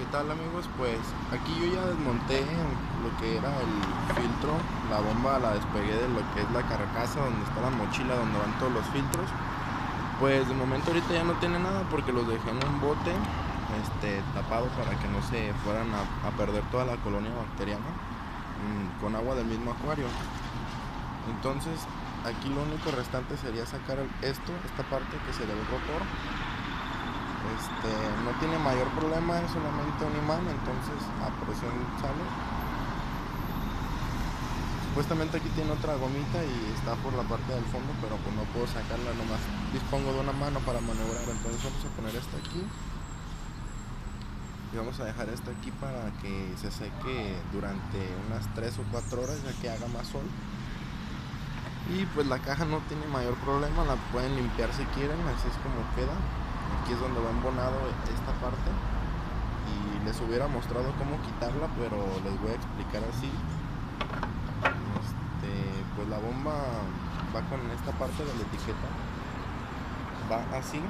¿Qué tal, amigos? Pues aquí yo ya desmonté lo que era el filtro, la bomba la despegué de lo que es la carcasa donde está la mochila donde van todos los filtros. Pues de momento ahorita ya no tiene nada porque los dejé en un bote tapado para que no se fueran a perder toda la colonia bacteriana con agua del mismo acuario. Entonces aquí lo único restante sería sacar esta parte que sería el rotor. No tiene mayor problema, es solamente un imán, entonces a presión sale. Supuestamente aquí tiene otra gomita y está por la parte del fondo, pero pues no puedo sacarla, nomás dispongo de una mano para maniobrar. Entonces vamos a poner esta aquí y vamos a dejar esta aquí para que se seque durante unas 3 o 4 horas, ya que haga más sol. Y pues la caja no tiene mayor problema, la pueden limpiar si quieren, así es como queda. Aquí es donde va embonado esta parte y les hubiera mostrado cómo quitarla, pero les voy a explicar así. Pues la bomba va con esta parte de la etiqueta, va así.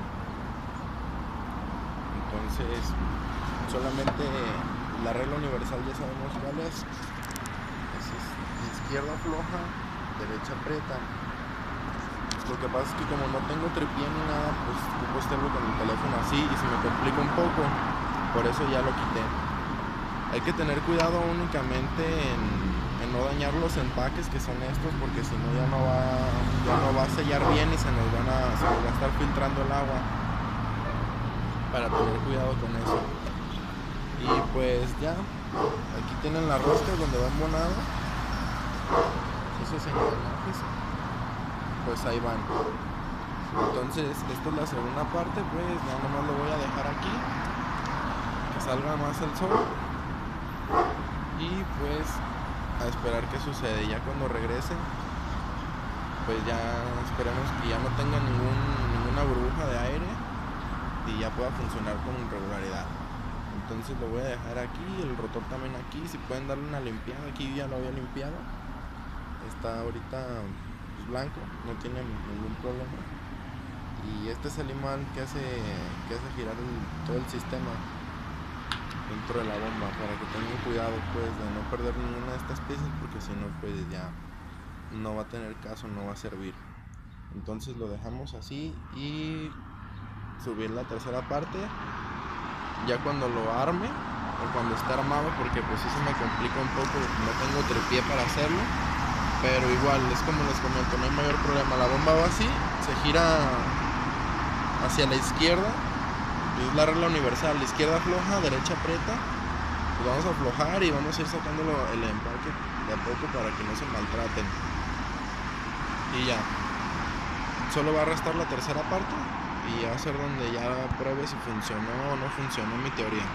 Entonces solamente la regla universal ya sabemos cuál es. Izquierda floja, derecha aprieta. Lo que pasa es que como no tengo tripié ni nada, pues ocupo estarlo con el teléfono así y se me complica un poco, por eso ya lo quité. Hay que tener cuidado únicamente en no dañar los empaques que son estos, porque si no ya no va a sellar bien y se nos va a estar filtrando el agua, para tener cuidado con eso. Y pues ya, aquí tienen las roscas donde va embonado esos engranajes, pues ahí van. Entonces esta es la segunda parte, pues ya nomás lo voy a dejar aquí que salga más el sol y pues a esperar qué sucede. Ya cuando regrese, pues ya esperemos que ya no tenga ninguna burbuja de aire y ya pueda funcionar con regularidad. Entonces lo voy a dejar aquí, el rotor también aquí. Si pueden darle una limpiada, aquí ya lo había limpiado, está ahorita blanco, no tiene ningún problema. Y este es el imán que hace girar todo el sistema dentro de la bomba, para que tengan cuidado pues de no perder ninguna de estas piezas, porque si no pues ya no va a tener caso, no va a servir. Entonces lo dejamos así y subir la tercera parte ya cuando lo arme o cuando esté armado, porque pues sí se me complica un poco, no tengo tripié para hacerlo. Pero igual, es como les comento, no hay mayor problema. La bomba va así, se gira hacia la izquierda, es la regla universal, la izquierda floja, derecha aprieta. Pues vamos a aflojar y vamos a ir sacando el empaque de a poco para que no se maltraten. Y ya, solo va a restar la tercera parte y ya va a ser donde ya pruebe si funcionó o no funcionó mi teoría.